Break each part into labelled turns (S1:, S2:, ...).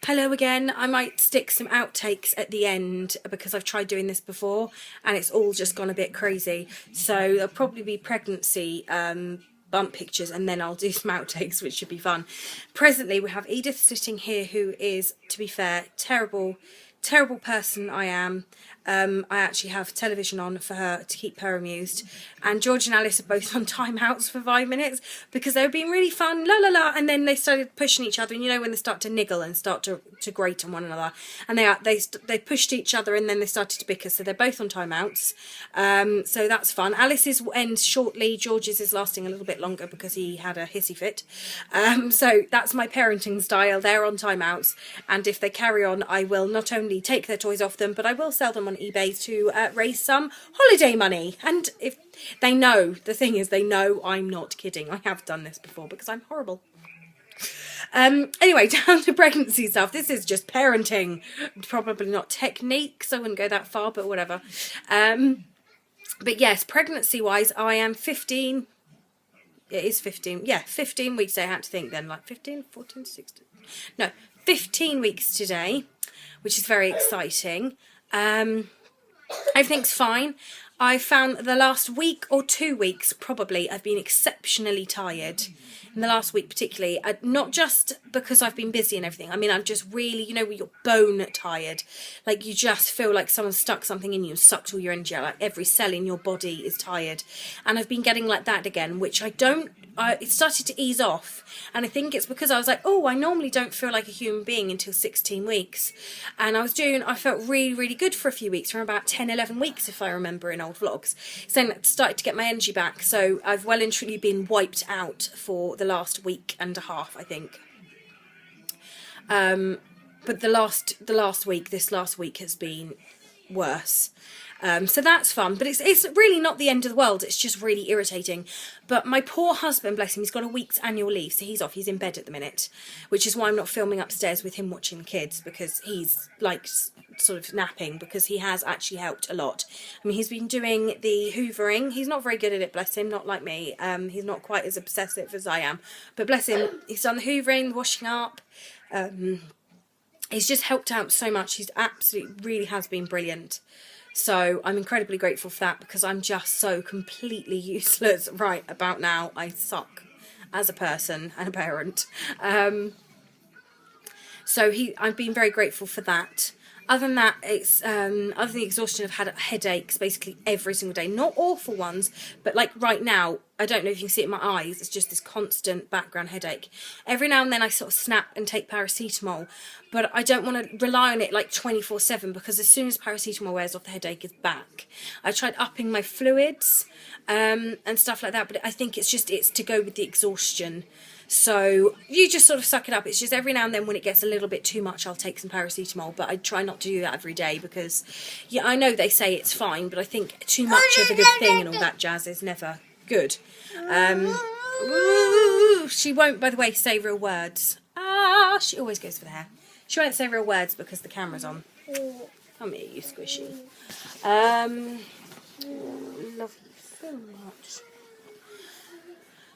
S1: Hello again. I might stick some outtakes at the end because I've tried doing this before and it's all just gone a bit crazy. So there'll probably be pregnancy bump pictures and then I'll do some outtakes, which should be fun. Presently we have Edith sitting here, who is, to be fair, terrible person I am. I actually have television on for her to keep her amused, and George and Alice are both on timeouts for 5 minutes because they were being really fun, la la la, and then they started pushing each other, and you know when they start to niggle and start to grate on one another, and they pushed each other and then they started to bicker, so they're both on timeouts. So that's fun. Alice's ends shortly, George's is lasting a little bit longer because he had a hissy fit. So that's my parenting style. They're on timeouts, and if they carry on I will not only take their toys off them, but I will sell them on eBay to raise some holiday money. And if they know, the thing is, they know I'm not kidding. I have done this before because I'm horrible. Anyway, down to pregnancy stuff. This is just parenting, probably not techniques. I wouldn't go that far, but whatever. But yes, pregnancy wise, I am 15. It is 15. Yeah, 15 weeks. I had to think then, like 15, 14, 16. No, 15 weeks today, which is very exciting. Everything's fine. I found the last week or 2 weeks, probably, I've been exceptionally tired. In the last week particularly, not just because I've been busy and everything. I mean, I'm just really, you know, when you're bone tired. Like, you just feel like someone stuck something in you and sucked all your energy out. Like, every cell in your body is tired. And I've been getting like that again, which it started to ease off. And I think it's because I was like, oh, I normally don't feel like a human being until 16 weeks. And I felt really, really good for a few weeks, from about 10, 11 weeks, if I remember in old vlogs. So then I started to get my energy back. So I've well and truly been wiped out for the last week and a half, I think. But this last week has been worse. So that's fun, but it's really not the end of the world. It's just really irritating. But my poor husband, bless him, he's got a week's annual leave, so he's off. He's in bed at the minute, which is why I'm not filming upstairs with him watching the kids, because he's like sort of napping, because he has actually helped a lot. I mean, he's been doing the hoovering. He's not very good at it, bless him, not like me. He's not quite as obsessive as I am, but bless him, he's done the hoovering, the washing up. He's just helped out so much. He's absolutely, really has been brilliant. So I'm incredibly grateful for that, because I'm just so completely useless right about now. I suck as a person and a parent. So I've been very grateful for that. Other than that, it's other than the exhaustion, I've had headaches basically every single day. Not awful ones, but like right now, I don't know if you can see it in my eyes, it's just this constant background headache. Every now and then I sort of snap and take paracetamol, but I don't want to rely on it like 24/7, because as soon as paracetamol wears off, the headache is back. I tried upping my fluids and stuff like that, but I think it's to go with the exhaustion. So you just sort of suck it up. It's just every now and then when it gets a little bit too much, I'll take some paracetamol, but I try not to do that every day, because yeah, I know they say it's fine, but I think too much of a good thing and all that jazz is never good. She won't, by the way, say real words. She always goes for the hair. She won't say real words because the camera's on. Come here, you squishy. Love you so much.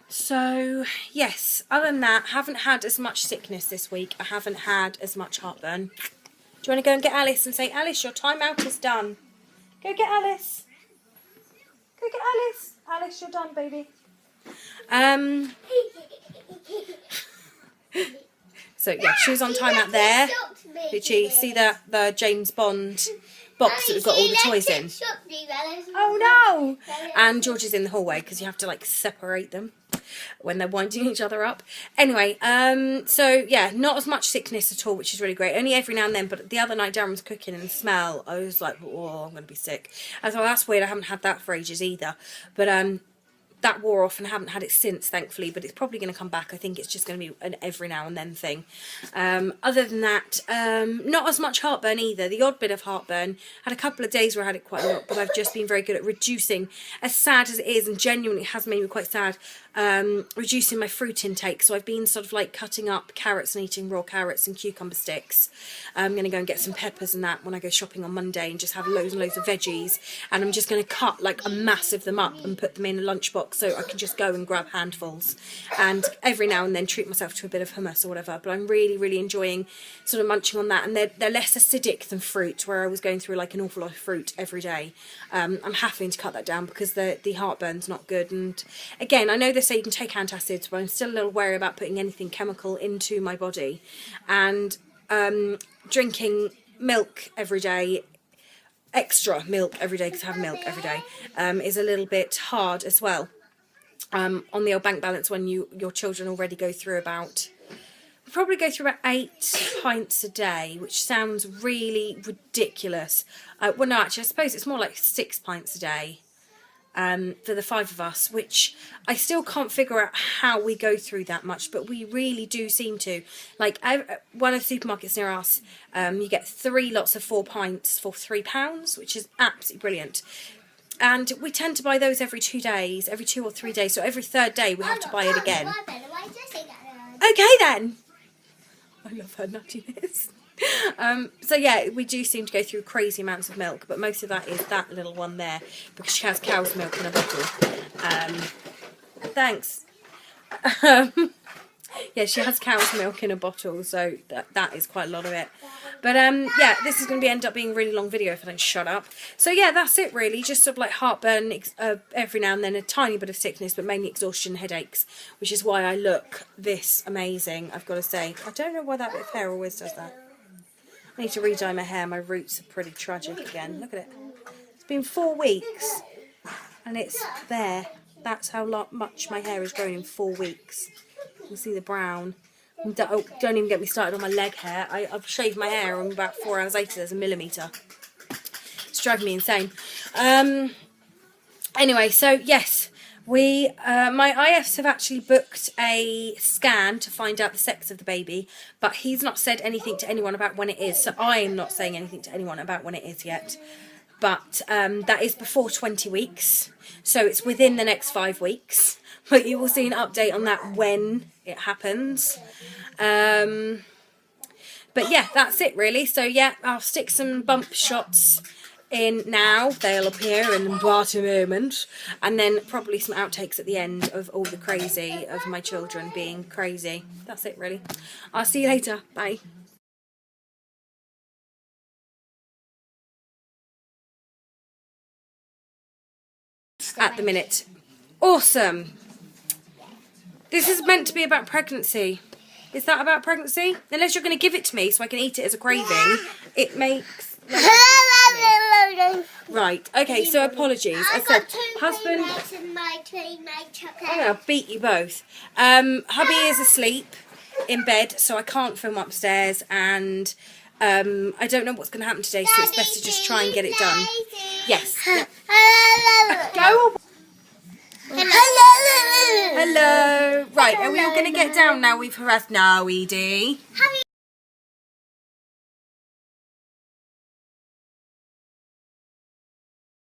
S1: So, yes, other than that, haven't had as much sickness this week. I haven't had as much heartburn. Do you want to go and get Alice and say, Alice, your timeout is done? Go get Alice. Go get Alice. Alice, you're done, baby. So, yeah, she was on timeout there. Did you see the James Bond box that we've got all the toys in? Oh, no! And George is in the hallway, because you have to, like, separate them when they're winding each other up. Anyway, so yeah, not as much sickness at all, which is really great. Only every now and then, but the other night Darren was cooking and the smell, I was like, oh, I'm going to be sick. I thought, that's weird, I haven't had that for ages either. But that wore off and I haven't had it since, thankfully, but it's probably going to come back. I think it's just going to be an every now and then thing. Other than that, not as much heartburn either. The odd bit of heartburn. Had a couple of days where I had it quite a lot, but I've just been very good at reducing. As sad as it is, and genuinely has made me quite sad, reducing my fruit intake. So I've been sort of like cutting up carrots and eating raw carrots and cucumber sticks. I'm going to go and get some peppers and that when I go shopping on Monday, and just have loads and loads of veggies. And I'm just going to cut like a mass of them up and put them in a lunchbox so I can just go and grab handfuls. And every now and then treat myself to a bit of hummus or whatever. But I'm really, really enjoying sort of munching on that. And they're less acidic than fruit, where I was going through like an awful lot of fruit every day. I'm having to cut that down because the heartburn's not good. And again, I know they say you can take antacids, but I'm still a little wary about putting anything chemical into my body. And drinking milk every day, extra milk every day, because I have milk every day, is a little bit hard as well. On the old bank balance, when your children already go through about, probably go through about 8 pints a day, which sounds really ridiculous. Well, no, actually, I suppose it's more like 6 pints a day. For the 5 of us, which I still can't figure out how we go through that much, but we really do seem to. Like, one of the supermarkets near us, you get 3 lots of 4 pints for £3, which is absolutely brilliant. And we tend to buy those every 2 days, every 2 or 3 days, so every 3rd day we have to buy it again. Okay then! I love her nuttiness. So yeah, we do seem to go through crazy amounts of milk, but most of that is that little one there, because she has cow's milk in a bottle. Thanks. Yeah, she has cow's milk in a bottle, so that is quite a lot of it. But yeah, this is going to end up being a really long video if I don't shut up. So yeah, that's it really. Just sort of like heartburn every now and then, a tiny bit of sickness, but mainly exhaustion, headaches, which is why I look this amazing, I've got to say. I don't know why that bit of hair always does that. I need to re-dye my hair. My roots are pretty tragic again. Look at it. It's been 4 weeks and it's there. That's how much my hair has grown in 4 weeks. You can see the brown. Oh, don't even get me started on my leg hair. I've shaved my hair and about 4 hours later there's a millimetre. It's driving me insane. Anyway, so yes. My IFs have actually booked a scan to find out the sex of the baby, but he's not said anything to anyone about when it is, so I'm not saying anything to anyone about when it is yet. But that is before 20 weeks, so it's within the next 5 weeks, but you will see an update on that when it happens. But yeah, that's it really. So yeah, I'll stick some bump shots in now. They'll appear in about a moment, and then probably some outtakes at the end of all the crazy of my children being crazy. That's it really. I'll see you later. Bye. At the minute. Awesome. This is meant to be about pregnancy. Is that about pregnancy? Unless you're going to give it to me so I can eat it as a craving. It makes... Right, okay, so apologies. I said, husband... I'll beat you both. Hubby is asleep in bed, so I can't film upstairs, and I don't know what's going to happen today, so it's best to just try and get it done. Yes. Go. Hello. Right, are we all going to get down now? We've harassed... No, Edie.